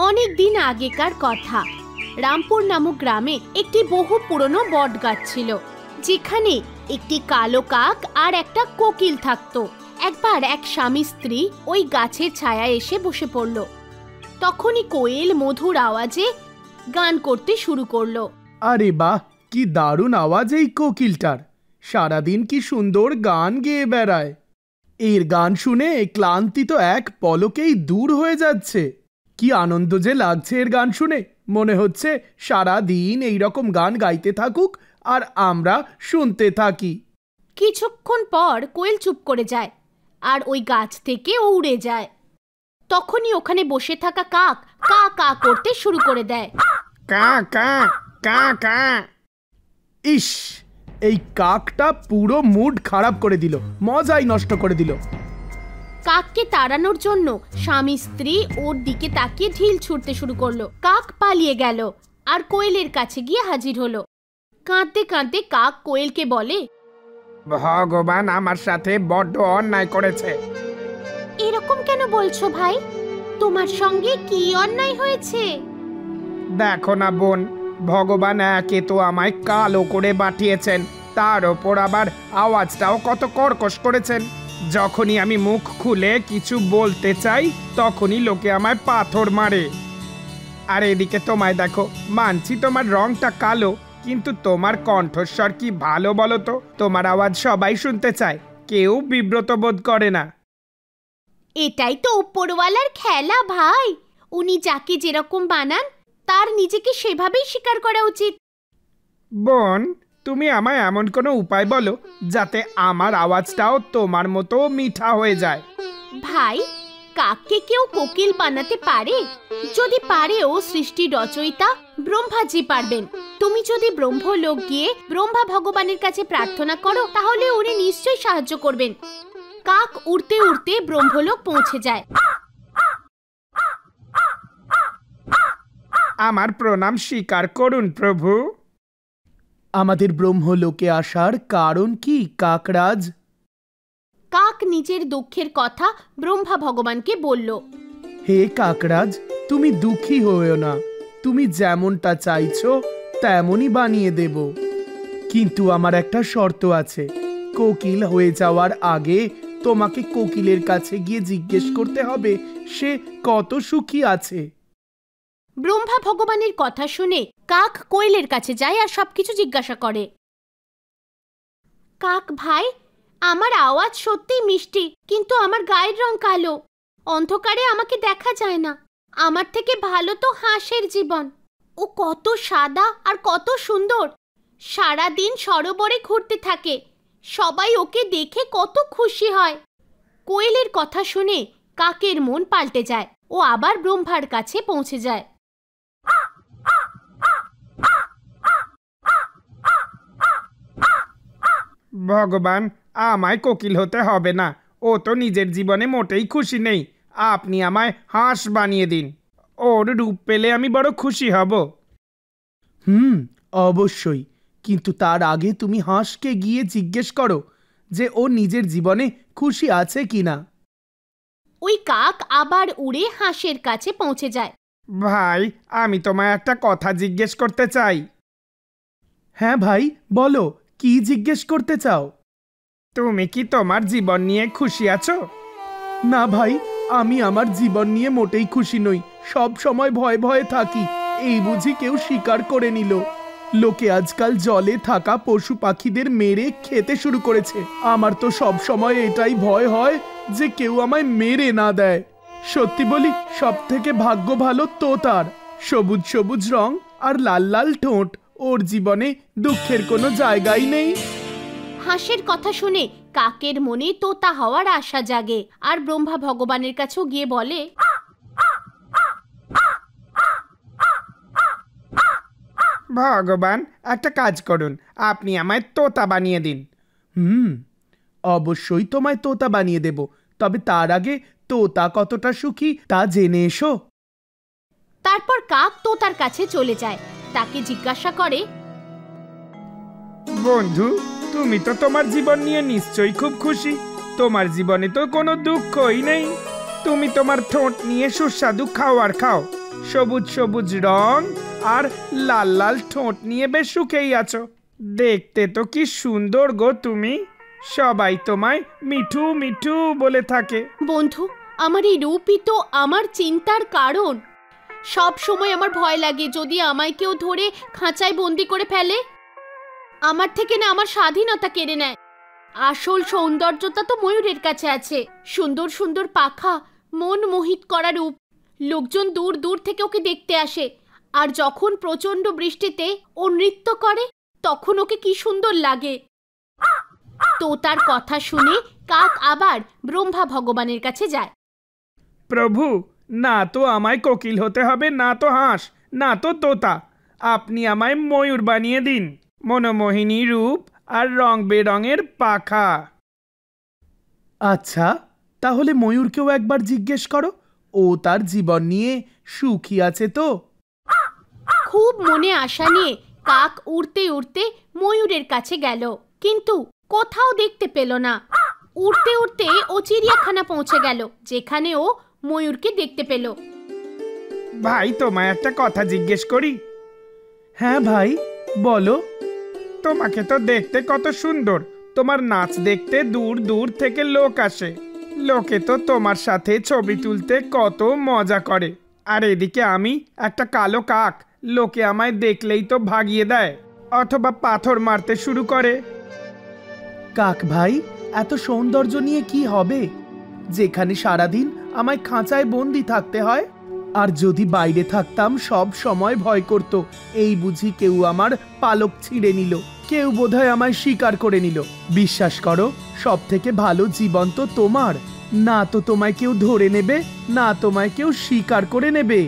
অনেক দিন আগেকার কথা। রামপুর নামক গ্রামে একটি বহু পুরনো বট গাছ ছিল, যেখানে একটি কালো কাক আর একটা কোকিল থাকতো। একবার এক স্বামী স্ত্রী ওই গাছের ছায়ায় এসে বসে পড়ল। তখনই কোয়েল মধুর আওয়াজে গান করতে শুরু করলো। আরে বাহ, কি দারুণ আওয়াজ এই কোকিলটার! সারাদিন কি সুন্দর গান গেয়ে বেড়ায়। এর গান শুনে ক্লান্তি তো এক পলকেই দূর হয়ে যাচ্ছে। কি আনন্দ যে লাগছে এর গান শুনে। মনে হচ্ছে সারা দিন এইরকম গান গাইতে থাকুক আর আমরা শুনতে থাকি। কিছুক্ষণ পর কোয়েল চুপ করে যায় আর ওই গাছ থেকে উড়ে যায়। তখনই ওখানে বসে থাকা কাক কা কা করতে শুরু করে দেয়। কা কা কা কা। ইস, এই কাকটা পুরো মুড খারাপ করে দিল, মজাই নষ্ট করে দিল। কাককে তাড়ানোর জন্য স্বামী স্ত্রী ওর দিকে তাকিয়ে ঢিল ছুটতে শুরু করলো। কাক পালিয়ে গেল আর কোয়েলের কাছে গিয়ে হাজির হলো। কাঁদতে কাঁদতে কাক কোয়েলকে বলে, ভগবান আমার সাথে বড্ড অন্যায় করেছে। এরকম কেন বলছো ভাই? তোমার সঙ্গে কি অন্যায় হয়েছে? দেখো না বোন, ভগবান একে তো আমায় কালো করে বাটিয়েছেন, তার ওপর আবার আওয়াজটাও কত কর্কশ করেছেন। যখনই আমি মুখ খুলে কিছু বলতে চাই তখনই লোকে আমায় পাথর মারে। আর এদিকে তোমায় দেখো, মানছি তোমার রংটা কালো, কিন্তু তোমার কণ্ঠস্বর কি ভালো বলো তো। তোমার আওয়াজ সবাই শুনতে চায়, কেউ বিব্রত বোধ করে না। এটাই তো উপরওয়ালার খেলা ভাই। উনি যাকে যেরকম বানান তার নিজেকে সেভাবেই স্বীকার করা উচিত। বোন, তুমি আমায় এমন কোনো উপায় বলো যাতে আমার আওয়াজটাও তোমার মতো মিঠা হয়ে যায়। ভাই, কাককে কেউ কোকিল বানাতে পারে? যদি পারেও সৃষ্টির রচয়িতা ব্রহ্মাজি পারবেন। তুমি যদি ব্রহ্মলোক গিয়ে ব্রহ্মা ভগবানের কাছে প্রার্থনা করো তাহলে উনি নিশ্চয়ই সাহায্য করবেন। কাক উড়তে উড়তে ব্রহ্মলোক পৌঁছে যায়। আমার প্রণাম স্বীকার করুন প্রভু। আমাদের ব্রহ্মলোকে আসার কারণ কি কাকরাজ? কাক নিজের দুঃখের কথা ব্রহ্মা ভগবানকে বলল। হে কাকরাজ, তুমি দুঃখী হয়েও না। তুমি যেমনটা চাইছো তেমনই বানিয়ে দেব, কিন্তু আমার একটা শর্ত আছে। কোকিল হয়ে যাওয়ার আগে তোমাকে কোকিলের কাছে গিয়ে জিজ্ঞেস করতে হবে সে কত সুখী আছে। ব্রহ্মা ভগবানের কথা শুনে কাক কোয়েলের কাছে যায় আর সবকিছু জিজ্ঞাসা করে। কাক ভাই, আমার আওয়াজ সত্যিই মিষ্টি, কিন্তু আমার গায়ের রং কালো। অন্ধকারে আমাকে দেখা যায় না। আমার থেকে ভালো তো হাঁসের জীবন। ও কত সাদা আর কত সুন্দর। সারা দিন সরোবরে ঘুরতে থাকে। সবাই ওকে দেখে কত খুশি হয়। কোয়েলের কথা শুনে কাকের মন পাল্টে যায়। ও আবার ব্রহ্মার কাছে পৌঁছে যায়। ভগবান, আমায় কোকিল হতে হবে না। ও তো নিজের জীবনে মোটেই খুশি নেই। আপনি আমায় হাঁস বানিয়ে দিন। ওর রূপ পেলে আমি বড় খুশি হব। অবশ্যই, কিন্তু তার আগে তুমি হাঁসকে গিয়ে জিজ্ঞেস করো যে ও নিজের জীবনে খুশি আছে কিনা। ওই কাক আবার উড়ে হাঁসের কাছে পৌঁছে যায়। ভাই, আমি তোমায় একটা কথা জিজ্ঞেস করতে চাই। হ্যাঁ ভাই, বলো, কি জিজ্ঞেস করতে চাও? তুমি কি তোমার জীবন নিয়ে খুশি আছো? না ভাই, আমি আমার জীবন নিয়ে মোটেই খুশি নই। সব সময় ভয়ে ভয়ে থাকি। এই বুঝি কেউ স্বীকার করে নিল। লোকে আজকাল জলে থাকা পশু পাখিদের মেরে খেতে শুরু করেছে। আমার তো সব সময় এটাই ভয় হয় যে কেউ আমায় মেরে না দেয়। সত্যি বলি, সব থেকে ভাগ্য ভালো তোতার। সবুজ সবুজ রং আর লাল লাল ঠোঁট। ওর জীবনে দুঃখের কোনো জায়গাই নেই। হাঁসের কথা শুনে কাকের মনে তোতা হওয়ার আশা জাগে আর ব্রহ্মা ভগবানের কাছেও গিয়ে বলে, ভগবান, একটা কাজ করুন, আপনি আমায় তোতা বানিয়ে দিন। অবশ্যই তোমায় তোতা বানিয়ে দেব, তবে তার আগে তোতা কতটা সুখী তা জেনে এসো। তারপর কাক তোতার কাছে চলে যায়। তাকে জিজ্ঞাসা করে, বন্ধু, তুমি তো তোমার জীবন নিয়ে নিশ্চয়ই খুব খুশি। তোমার জীবনে তো কোনো দুঃখই নেই। তুমি তোমার ঠোঁট নিয়ে সুস্বাদু খাওয়ার খাও, সবুজ সবুজ রং আর লাল লাল ঠোঁট নিয়ে বেশ সুখেই আছো। দেখতে তো কি সুন্দর গো তুমি, সবাই তোমায় মিঠু মিঠু বলে থাকে। বন্ধু, আমার এই রূপই তো আমার চিন্তার কারণ। সব সময় আমার ভয় লাগে যদি আমায় কেউ ধরে খাঁচায় বন্দি করে ফেলে, আমার থেকে না আমার স্বাধীনতা কেড়ে নেয়। আসল সৌন্দর্যতা তো ময়ূরের কাছে আছে, সুন্দর সুন্দর পাখা, মন মোহিত করা রূপ। লোকজন দূর দূর থেকে ওকে দেখতে আসে, আর যখন প্রচন্ড বৃষ্টিতে ও নৃত্য করে তখন ওকে কি সুন্দর লাগে। তো তার কথা শুনে কাক আবার ব্রহ্মা ভগবানের কাছে যায়। প্রভু, না তো আমায় কোকিল হতে হবে, না তো হাঁস, না তো তোতা, আপনি আমায় ময়ূর বানিয়ে দিন, মনোমোহিনী রূপ আর রং বেরঙের পাখা। আচ্ছা, তাহলে ময়ূরকেও একবার জিজ্ঞেস করো, ও তার জীবন নিয়ে সুখী আছে তো? খুব মনে আশা নিয়ে কাক উড়তে উড়তে ময়ূরের কাছে গেল, কিন্তু কোথাও দেখতে পেল না। উড়তে উড়তে ও চিড়িয়াখানা পৌঁছে গেল, যেখানে ও ময়ূরকে দেখতে পেল। ভাই, তোমায় একটা কথা জিজ্ঞেস করি? হ্যাঁ ভাই, বলো। তোমাকে তো দেখতে কত সুন্দর, তোমার নাচ দেখতে দূর দূর থেকে লোক আসে, লোকে তো তোমার সাথে ছবি তুলতে কত মজা করে, আর এদিকে আমি একটা কালো কাক, লোকে আমায় দেখলেই তো ভাগিয়ে দেয় অথবা পাথর মারতে শুরু করে। কাক ভাই, এত সৌন্দর্য নিয়ে কি হবে, যেখানে সারাদিন আমায় খাঁচায় বন্দি থাকতে হয়? আর যদি বাইরে থাকতাম সব সময় ভয় করত, এই বুঝি কেউ আমার পালক ছিঁড়ে নিল, কেউ বোধহয় আমায় শিকার করে নিল। বিশ্বাস করো, সব থেকে ভালো জীবন তো তোমার। না তো তোমায় কেউ ধরে নেবে, না তোমায় কেউ শিকার করে নেবে,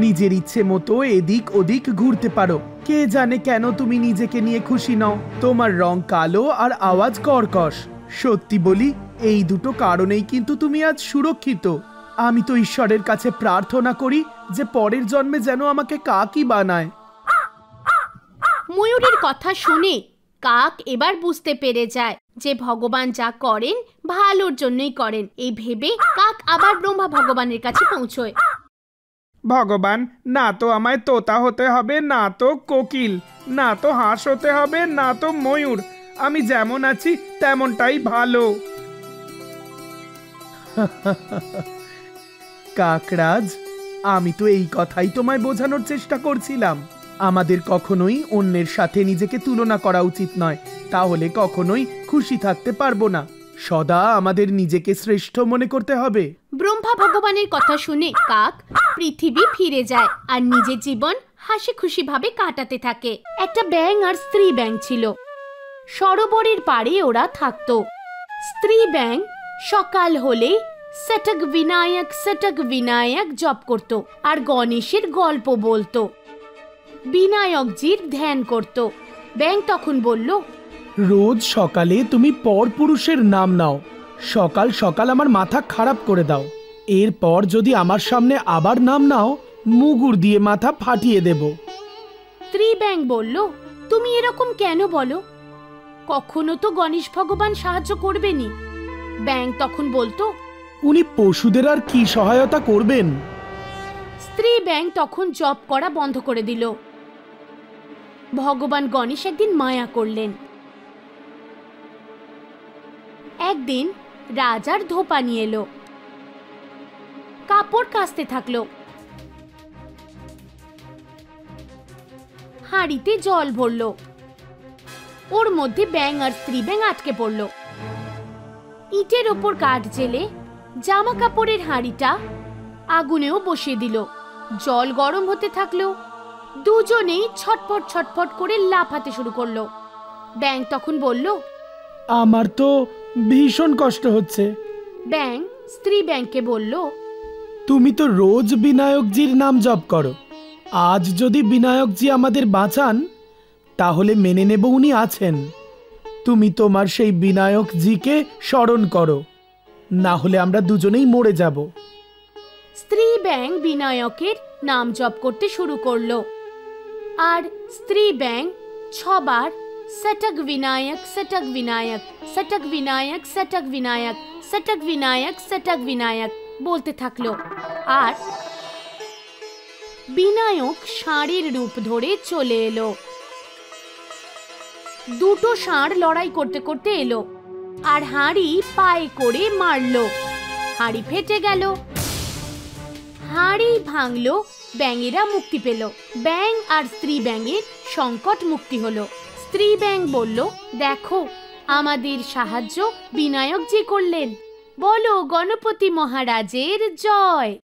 নিজের ইচ্ছে মতো এদিক ওদিক ঘুরতে পারো। কে জানে কেন তুমি নিজেকে নিয়ে খুশি নও? তোমার রং কালো আর আওয়াজ কর্কশ। সত্যি বলি, এই দুটো কারণেই কিন্তু তুমি আজ সুরক্ষিত। আমি তো ঈশ্বরের কাছে প্রার্থনা করি যে পরের জন্মে যেন আমাকে কাকই বানায়। ময়ূরের কথা শুনে কাক এবার বুঝতে পেরে যায় যে ভগবান যা করেন ভালোর জন্যই করেন। এই ভেবে কাক আবার ব্রহ্মা ভগবানের কাছে পৌঁছয়। ভগবান, না তো আমায় তোতা হতে হবে, না তো কোকিল, না তো হাঁস হতে হবে, না তো ময়ূর, আমি যেমন আছি তেমনটাই ভালো। কাকরাজ, আমি তো এই কথাই তোমায় বোঝানোর চেষ্টা করছিলাম। আমাদের কখনোই অন্যের সাথে নিজেকে তুলনা করা উচিত নয়, তাহলে কখনোই খুশি থাকতে পারবো না। সদা আমাদের নিজেকে শ্রেষ্ঠ মনে করতে হবে। ব্রহ্মা ভগবানের কথা শুনে কাক পৃথিবী ফিরে যায় আর নিজের জীবন হাসি খুশি ভাবে কাটাতে থাকে। একটা ব্যাঙ আর স্ত্রী ব্যাঙ ছিল। সরোবরের পাড়ে ওরা থাকতো। স্ত্রী ব্যাঙ সকাল হলেই সটক বিনায়ক জপ করত আর গণেশের গল্প বলতো, বিনায়কজির ধ্যান করত। ব্যাঙ তখন বলল, রোজ সকালে তুমি পরপুরুষের নাম নাও, সকাল সকাল আমার মাথা খারাপ করে দাও, এরপর যদি আমার সামনে আবার নাম নাও, মুগুর দিয়ে মাথা ফাটিয়ে দেব। স্ত্রী ব্যাঙ বলল, তুমি এরকম কেন বলো? কখনো তো গণেশ ভগবান সাহায্য করবেনি। ব্যাঙ তখন বলতো, উনি পশুদের আর কি সহায়তা করবেন? স্ত্রী ব্যাঙ তখন জপ করা বন্ধ করে দিল। ভগবান গণেশ একদিন মায়া করলেন। একদিন রাজার ধোপানি এলো, কাপড় কাচতে থাকলো। হাঁড়িতে জল ভরলো, ওর মধ্যে ব্যাঙ আর স্ত্রী ব্যাঙ আটকে পড়লো। ইটের ওপর কাঠ জেলে জামা কাপড়ের হাঁড়িটা আগুনেও বসিয়ে দিল। জল গরম হতে থাকলো, দুজনেই ছটফট ছটফট করে লাফাতে শুরু করলো। ব্যাঙ তখন বলল, আমার তো ভীষণ কষ্ট হচ্ছে। ব্যাঙ স্ত্রী ব্যাঙকে বলল, তুমি তো রোজ বিনায়কজির নাম জপ করো, আজ যদি বিনায়কজি আমাদের বাঁচান তাহলে মেনে নেব উনি আছেন। তুমি তোমার সেই বিনায়কজিকে স্মরণ করো, না হলে আমরা দুজনেই মরে যাব। স্ত্রী ব্যাঙ বিনায়কের নাম জপ করতে শুরু করলো আর স্ত্রী ব্যাঙ 6 বার সটক বিনায়ক সটক বিনায়ক সটক বিনায়ক সটক বিনায়ক সটক বিনায়ক সটক বিনায়ক বলতে থাকলো। আর বিনায়ক ষাঁড়ের রূপ ধরে চলে এলো। দুটো ষাঁড় লড়াই করতে করতে এলো আর হাঁড়ি পায়ে করে মারলো। হাঁড়ি ফেটে গেল, হাঁড়ি ভাঙলো, ব্যাঙেরা মুক্তি পেল। ব্যাঙ আর স্ত্রী ব্যাঙের সংকট মুক্তি হলো। স্ত্রী ব্যাঙ বলল, দেখো আমাদের সাহায্য বিনায়কজি করলেন, বলো গণপতি মহারাজের জয়।